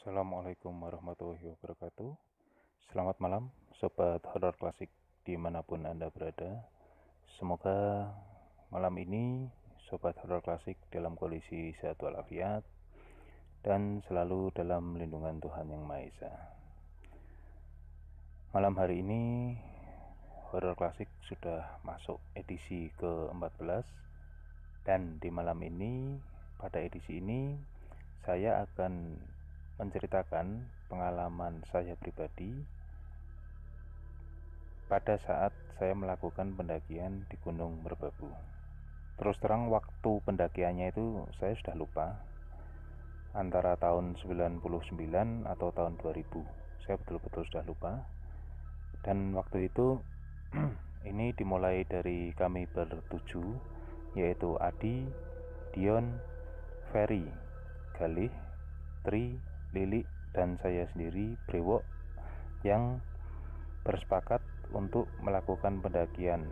Assalamualaikum warahmatullahi wabarakatuh. Selamat malam Sobat Horor Klasik dimanapun Anda berada. Semoga malam ini Sobat Horor Klasik dalam kondisi sehat walafiat dan selalu dalam lindungan Tuhan Yang Maha Esa. Malam hari ini Horor Klasik sudah masuk edisi ke-14, dan di malam ini, pada edisi ini saya akan menceritakan pengalaman saya pribadi pada saat saya melakukan pendakian di Gunung Merbabu. Terus terang waktu pendakiannya itu saya sudah lupa, antara tahun 99 atau tahun 2000, saya betul-betul sudah lupa. Dan waktu itu ini dimulai dari kami bertujuh, yaitu Adi, Dion, Ferry, Galih, Tri, Lili, dan saya sendiri, Brewok, yang bersepakat untuk melakukan pendakian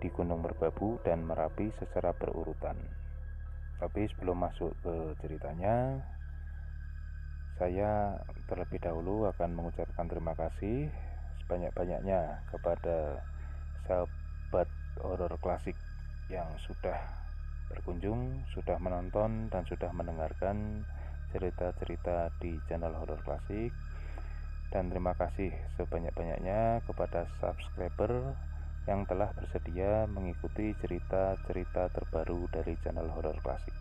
di Gunung Merbabu dan Merapi secara berurutan. Tapi sebelum masuk ke ceritanya, saya terlebih dahulu akan mengucapkan terima kasih sebanyak-banyaknya kepada sahabat horor klasik yang sudah berkunjung, sudah menonton, dan sudah mendengarkan cerita-cerita di channel Horor Klasik. Dan terima kasih sebanyak-banyaknya kepada subscriber yang telah bersedia mengikuti cerita-cerita terbaru dari channel Horor Klasik.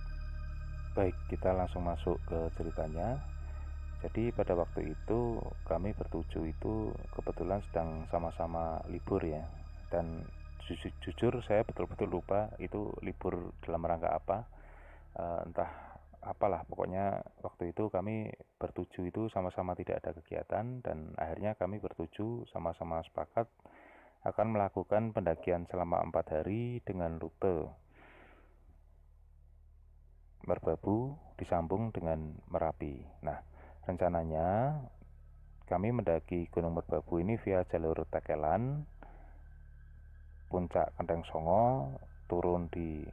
Baik, kita langsung masuk ke ceritanya. Jadi pada waktu itu kami bertujuh itu kebetulan sedang sama-sama libur ya. Dan jujur saya betul-betul lupa itu libur dalam rangka apa. Entah apalah, pokoknya waktu itu kami bertujuh itu sama-sama tidak ada kegiatan, dan akhirnya kami bertujuh sama-sama sepakat akan melakukan pendakian selama 4 hari dengan rute Merbabu disambung dengan Merapi. Nah, rencananya kami mendaki Gunung Merbabu ini via jalur Tekelan, Puncak Kenteng Songo, turun di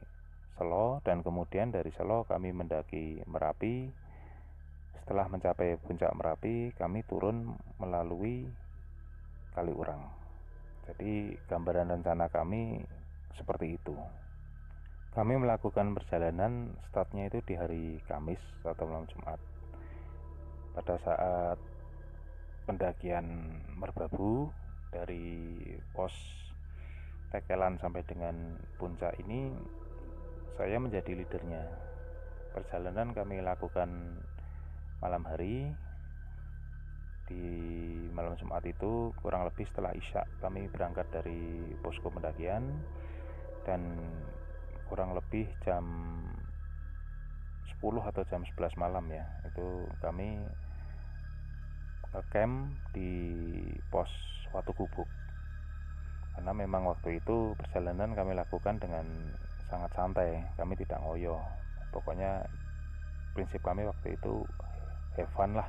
Selo, dan kemudian dari Selo kami mendaki Merapi. Setelah mencapai puncak Merapi, kami turun melalui Kaliurang. Jadi gambaran rencana kami seperti itu. Kami melakukan perjalanan, startnya itu di hari Kamis atau malam Jumat. Pada saat pendakian Merbabu dari pos Tekelan sampai dengan puncak ini, saya menjadi leadernya. Perjalanan kami lakukan malam hari. Di malam Jumat itu kurang lebih setelah Isya kami berangkat dari posko pendakian, dan kurang lebih jam 10 atau jam 11 malam ya, itu kami ngecamp di pos Watu Gubuk. Karena memang waktu itu perjalanan kami lakukan dengan sangat santai, kami tidak ngoyo. Pokoknya prinsip kami waktu itu have fun lah.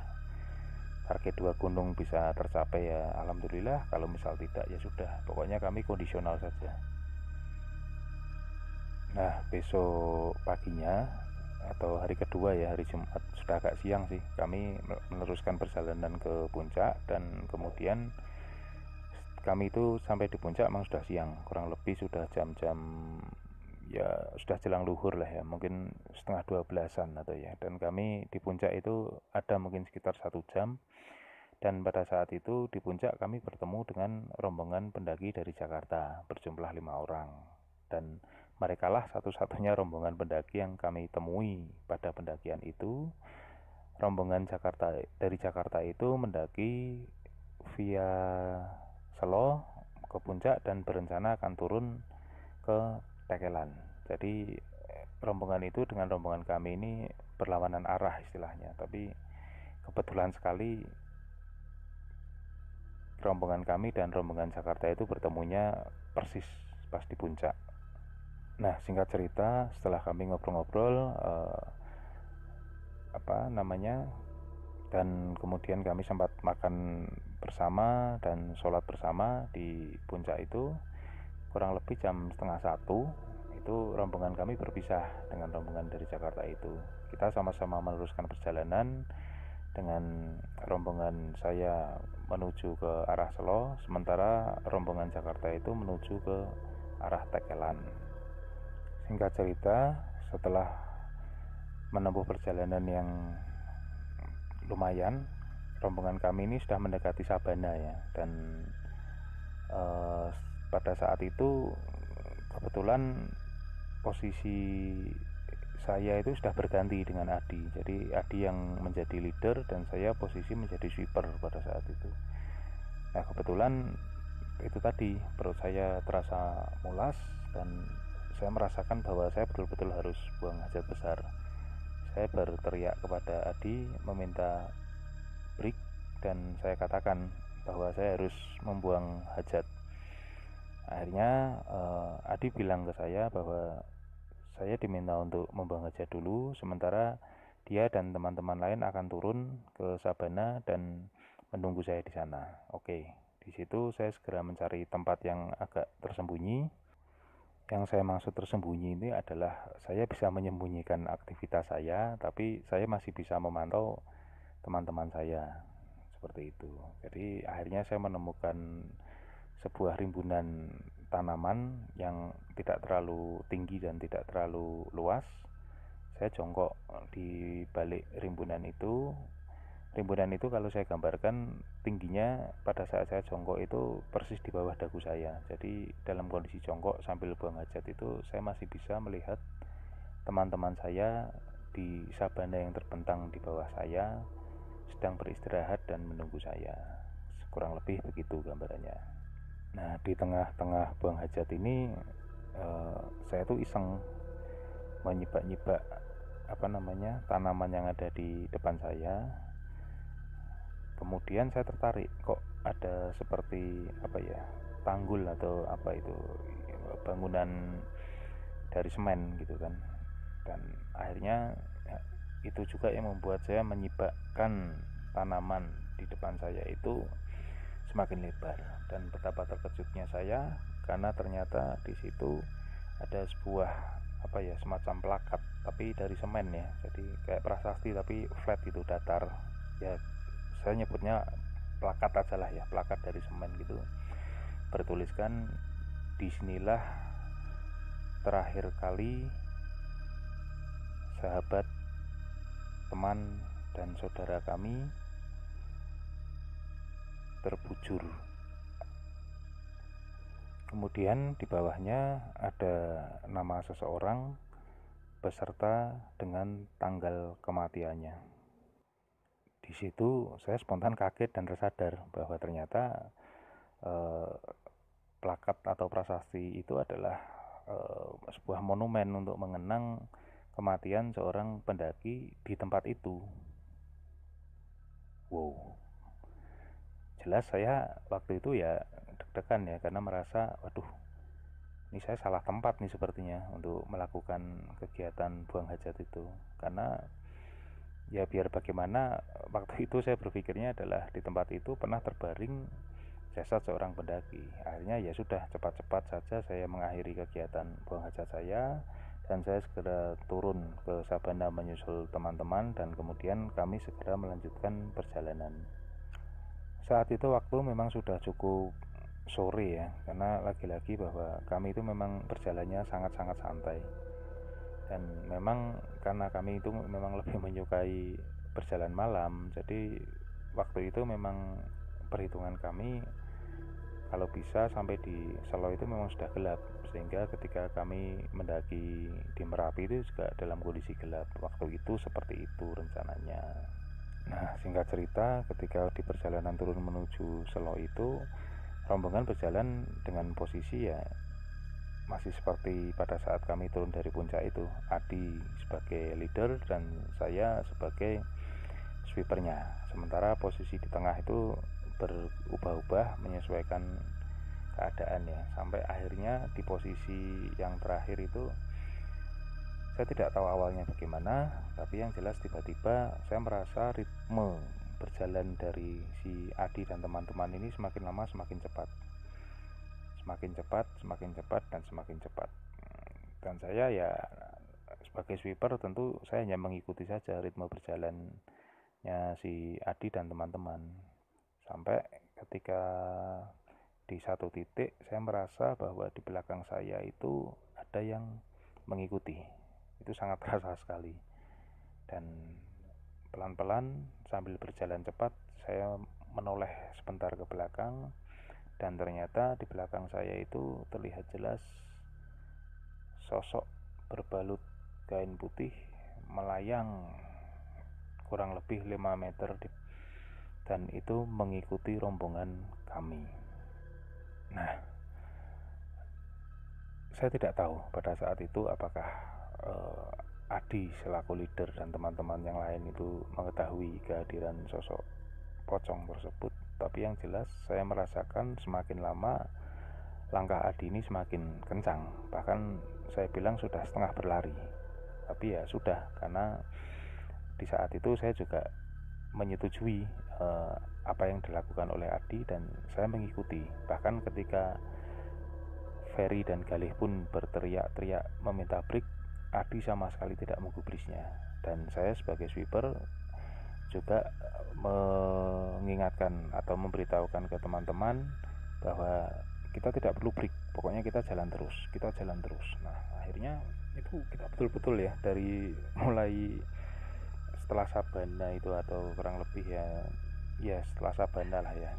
Target 2 gunung bisa tercapai ya alhamdulillah, kalau misal tidak ya sudah, pokoknya kami kondisional saja. Nah, besok paginya atau hari kedua ya, hari Jumat, sudah agak siang sih, kami meneruskan perjalanan ke puncak, dan kemudian kami itu sampai di puncak memang sudah siang, kurang lebih sudah jam-jam ya sudah jelang luhur lah ya, mungkin setengah 12-an atau ya. Dan kami di puncak itu ada mungkin sekitar 1 jam, dan pada saat itu di puncak kami bertemu dengan rombongan pendaki dari Jakarta berjumlah 5 orang, dan mereka lah satu-satunya rombongan pendaki yang kami temui pada pendakian itu. Rombongan dari Jakarta itu mendaki via Selo ke puncak dan berencana akan turun ke Tekelan. Jadi rombongan itu dengan rombongan kami ini berlawanan arah istilahnya, tapi kebetulan sekali rombongan kami dan rombongan Jakarta itu bertemunya persis pas di puncak. Nah, singkat cerita, setelah kami ngobrol-ngobrol dan kemudian kami sempat makan bersama dan sholat bersama di puncak itu, kurang lebih jam setengah 1 itu rombongan kami berpisah dengan rombongan dari Jakarta itu. Kita sama-sama meneruskan perjalanan dengan rombongan saya menuju ke arah Selo, sementara rombongan Jakarta itu menuju ke arah Tekelan. Singkat cerita, setelah menempuh perjalanan yang lumayan, rombongan kami ini sudah mendekati Sabana ya, dan pada saat itu kebetulan posisi saya itu sudah berganti dengan Adi. Jadi Adi yang menjadi leader dan saya posisi menjadi sweeper pada saat itu. Nah kebetulan itu tadi perut saya terasa mulas dan saya merasakan bahwa saya betul-betul harus buang hajat besar. Saya berteriak kepada Adi meminta break dan saya katakan bahwa saya harus membuang hajat. Akhirnya Adi bilang ke saya bahwa saya diminta untuk membuang hajat dulu, sementara dia dan teman-teman lain akan turun ke Sabana dan menunggu saya di sana. Oke, di situ saya segera mencari tempat yang agak tersembunyi. Yang saya maksud tersembunyi ini adalah saya bisa menyembunyikan aktivitas saya, tapi saya masih bisa memantau teman-teman saya. Seperti itu. Jadi akhirnya saya menemukan sebuah rimbunan tanaman yang tidak terlalu tinggi dan tidak terlalu luas. Saya jongkok di balik rimbunan itu. Rimbunan itu kalau saya gambarkan tingginya pada saat saya jongkok itu persis di bawah dagu saya. Jadi dalam kondisi jongkok sambil buang hajat itu saya masih bisa melihat teman-teman saya di sabana yang terbentang di bawah saya sedang beristirahat dan menunggu saya. Kurang lebih begitu gambarannya. Nah di tengah-tengah buang hajat ini saya tuh iseng menyibak-nyibak tanaman yang ada di depan saya. Kemudian saya tertarik, kok ada seperti tanggul atau bangunan dari semen gitu kan. Dan akhirnya itu juga yang membuat saya menyibakkan tanaman di depan saya itu semakin lebar, dan betapa terkejutnya saya karena ternyata di situ ada sebuah semacam plakat tapi dari semen ya, jadi kayak prasasti tapi flat gitu, datar ya, saya nyebutnya plakat aja lah ya, plakat dari semen gitu, bertuliskan disinilah terakhir kali sahabat, teman dan saudara kami terbujur. Kemudian di bawahnya ada nama seseorang beserta dengan tanggal kematiannya. Di situ saya spontan kaget dan tersadar bahwa ternyata plakat atau prasasti itu adalah sebuah monumen untuk mengenang kematian seorang pendaki di tempat itu. Wow. Jelas saya waktu itu ya deg-degan ya, karena merasa waduh, ini saya salah tempat nih sepertinya untuk melakukan kegiatan buang hajat itu. Karena ya biar bagaimana waktu itu saya berpikirnya adalah di tempat itu pernah terbaring jasad seorang pendaki. Akhirnya ya sudah, cepat-cepat saja saya mengakhiri kegiatan buang hajat saya dan saya segera turun ke Sabana menyusul teman-teman, dan kemudian kami segera melanjutkan perjalanan. Saat itu waktu memang sudah cukup sore ya, karena lagi-lagi bahwa kami itu memang berjalannya sangat-sangat santai, dan memang karena kami itu memang lebih menyukai berjalan malam, jadi waktu itu memang perhitungan kami kalau bisa sampai di Selo itu memang sudah gelap, sehingga ketika kami mendaki di Merapi itu juga dalam kondisi gelap. Waktu itu seperti itu rencananya. Nah singkat cerita, ketika di perjalanan turun menuju Selo itu, rombongan berjalan dengan posisi ya masih seperti pada saat kami turun dari puncak itu. Adi sebagai leader dan saya sebagai sweepernya, sementara posisi di tengah itu berubah-ubah menyesuaikan keadaan ya, sampai akhirnya di posisi yang terakhir itu saya tidak tahu awalnya bagaimana, tapi yang jelas tiba-tiba saya merasa ritme berjalan dari si Adi dan teman-teman ini semakin lama semakin cepat, semakin cepat, semakin cepat, dan semakin cepat. Dan saya ya sebagai sweeper tentu saya hanya mengikuti saja ritme berjalan si Adi dan teman-teman. Sampai ketika di satu titik saya merasa bahwa di belakang saya itu ada yang mengikuti. Itu sangat terasa sekali. Dan pelan-pelan sambil berjalan cepat saya menoleh sebentar ke belakang, dan ternyata di belakang saya itu terlihat jelas sosok berbalut kain putih melayang kurang lebih 5 meter dan itu mengikuti rombongan kami. Nah, saya tidak tahu pada saat itu apakah Adi selaku leader dan teman-teman yang lain itu mengetahui kehadiran sosok pocong tersebut. Tapi yang jelas saya merasakan semakin lama langkah Adi ini semakin kencang. Bahkan saya bilang sudah setengah berlari. Tapi ya sudah, karena di saat itu saya juga menyetujui apa yang dilakukan oleh Adi dan saya mengikuti. Bahkan ketika Ferry dan Galih pun berteriak-teriak meminta break, Adi sama sekali tidak menggubrisnya. Dan saya sebagai sweeper juga mengingatkan atau memberitahukan ke teman-teman bahwa kita tidak perlu break, pokoknya kita jalan terus. Nah, akhirnya itu kita betul-betul ya, dari mulai setelah Sabana itu, atau kurang lebih ya setelah Sabana lah ya,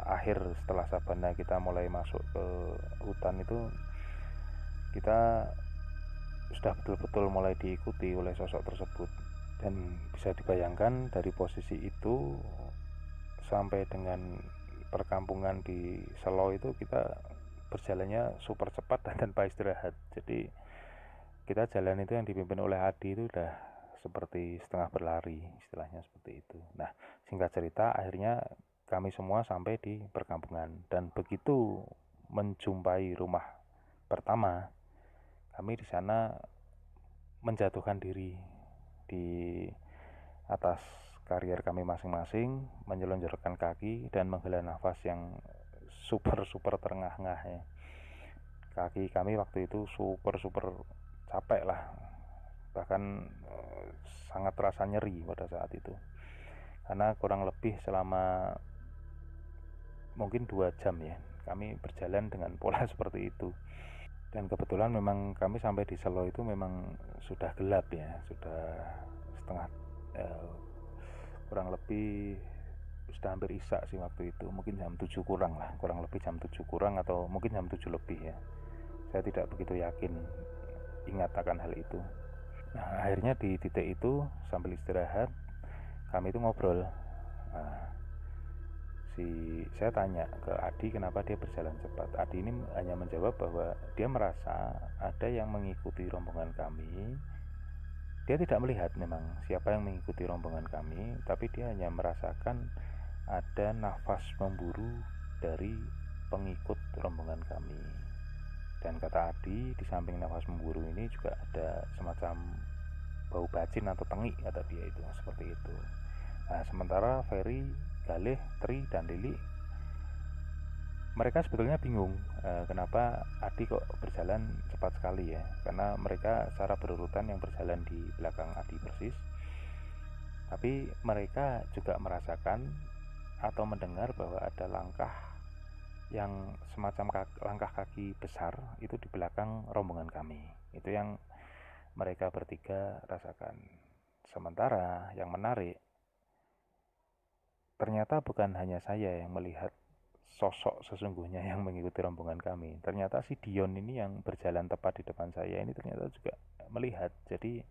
akhir setelah Sabana kita mulai masuk ke hutan itu, kita sudah betul-betul mulai diikuti oleh sosok tersebut. Dan bisa dibayangkan dari posisi itu sampai dengan perkampungan di Selo itu kita berjalannya super cepat dan tanpa istirahat. Jadi kita jalan itu yang dipimpin oleh Adi itu udah seperti setengah berlari, istilahnya seperti itu. Nah, singkat cerita, akhirnya kami semua sampai di perkampungan, dan begitu menjumpai rumah pertama, kami di sana menjatuhkan diri di atas karier kami masing-masing, menyelonjorkan kaki dan menghela nafas yang super terengah-engah ya. Kaki kami waktu itu super capek lah, bahkan sangat terasa nyeri pada saat itu, karena kurang lebih selama mungkin 2 jam ya kami berjalan dengan pola seperti itu. Dan kebetulan memang kami sampai di Selo itu memang sudah gelap ya, sudah setengah kurang lebih sudah hampir isya sih waktu itu, mungkin jam 7 kurang lah, kurang lebih jam 7 kurang atau mungkin jam 7 lebih ya, saya tidak begitu yakin ingat akan hal itu. Nah, akhirnya di titik itu sambil istirahat kami itu ngobrol. Nah, saya tanya ke Adi kenapa dia berjalan cepat. Adi ini hanya menjawab bahwa dia merasa ada yang mengikuti rombongan kami. Dia tidak melihat memang siapa yang mengikuti rombongan kami, tapi dia hanya merasakan ada nafas memburu dari pengikut rombongan kami. Dan kata Adi, di samping nafas memburu ini juga ada semacam bau bacin atau tengik, kata dia itu, seperti itu. Nah, sementara Ferry, Galih, Tri, dan Lili, mereka sebetulnya bingung kenapa Adi kok berjalan cepat sekali ya, karena mereka secara berurutan yang berjalan di belakang Adi persis. Tapi mereka juga merasakan atau mendengar bahwa ada langkah yang semacam langkah kaki besar itu di belakang rombongan kami. Itu yang mereka bertiga rasakan. Sementara yang menarik, ternyata bukan hanya saya yang melihat sosok sesungguhnya yang mengikuti rombongan kami. Ternyata si Dion ini yang berjalan tepat di depan saya ini ternyata juga melihat. Jadi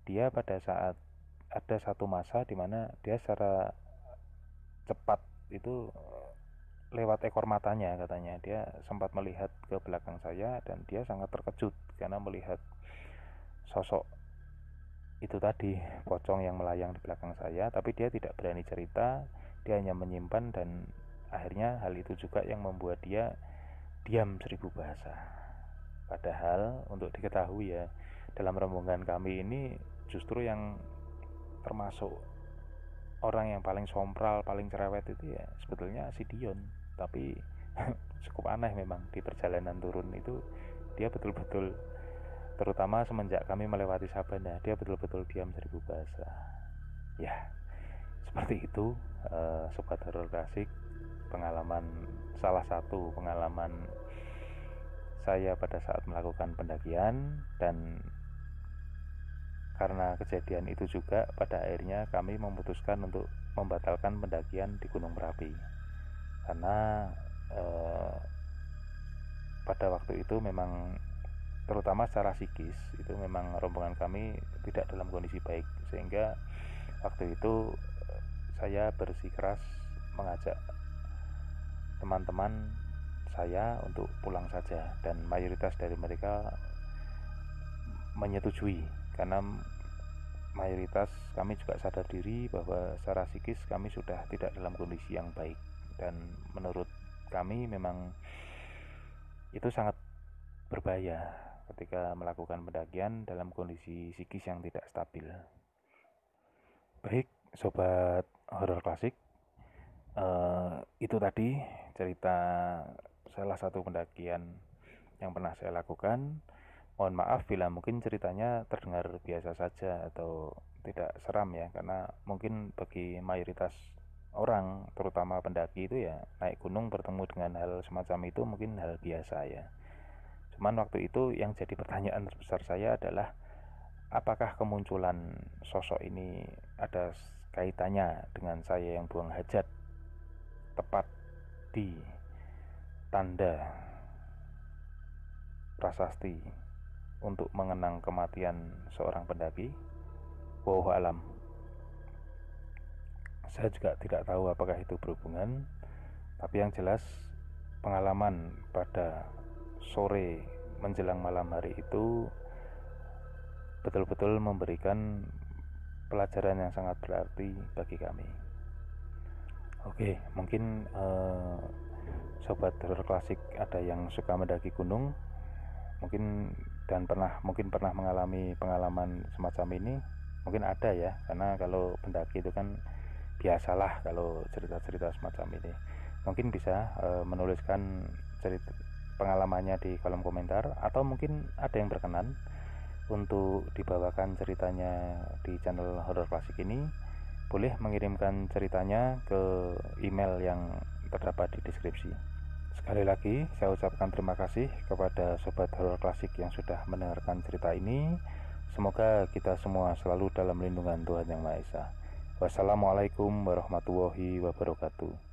dia pada saat ada satu masa di mana dia secara cepat itu lewat ekor matanya, katanya dia sempat melihat ke belakang saya dan dia sangat terkejut karena melihat sosok itu tadi, pocong yang melayang di belakang saya. Tapi dia tidak berani cerita, dia hanya menyimpan, dan akhirnya hal itu juga yang membuat dia diam 1000 bahasa. Padahal untuk diketahui ya, dalam rombongan kami ini justru yang termasuk orang yang paling sompral, paling cerewet itu ya sebetulnya si Dion. Tapi cukup aneh memang, di perjalanan turun itu dia betul-betul, terutama semenjak kami melewati Sabana, dia betul-betul diam 1000 bahasa. Ya, Seperti itu, Sobat Horor Klasik, salah satu pengalaman saya pada saat melakukan pendakian. Dan karena kejadian itu juga pada akhirnya kami memutuskan untuk membatalkan pendakian di Gunung Merapi, karena pada waktu itu memang terutama secara psikis itu memang rombongan kami tidak dalam kondisi baik, sehingga waktu itu saya bersikeras mengajak teman-teman saya untuk pulang saja, dan mayoritas dari mereka menyetujui, karena mayoritas kami juga sadar diri bahwa secara psikis kami sudah tidak dalam kondisi yang baik, dan menurut kami memang itu sangat berbahaya ketika melakukan pendakian dalam kondisi psikis yang tidak stabil. Baik, Sobat Horor Klasik, itu tadi cerita salah satu pendakian yang pernah saya lakukan. Mohon maaf bila mungkin ceritanya terdengar biasa saja atau tidak seram ya, karena mungkin bagi mayoritas orang, terutama pendaki itu ya, naik gunung bertemu dengan hal semacam itu mungkin hal biasa ya. Cuman waktu itu yang jadi pertanyaan terbesar saya adalah, apakah kemunculan sosok ini ada kaitannya dengan saya yang buang hajat tepat di tanda prasasti untuk mengenang kematian seorang pendaki? Wallahu alam. Saya juga tidak tahu apakah itu berhubungan, tapi yang jelas pengalaman pada sore menjelang malam hari itu betul-betul memberikan pelajaran yang sangat berarti bagi kami. Oke, mungkin Sobat Horor Klasik ada yang suka mendaki gunung, mungkin pernah mengalami pengalaman semacam ini, mungkin ada ya, karena kalau pendaki itu kan biasalah kalau cerita-cerita semacam ini. Mungkin bisa menuliskan cerita pengalamannya di kolom komentar, atau mungkin ada yang berkenan untuk dibawakan ceritanya di channel Horor Klasik ini, boleh mengirimkan ceritanya ke email yang terdapat di deskripsi. Sekali lagi saya ucapkan terima kasih kepada Sobat Horor Klasik yang sudah mendengarkan cerita ini. Semoga kita semua selalu dalam lindungan Tuhan Yang Maha Esa. Wassalamualaikum warahmatullahi wabarakatuh.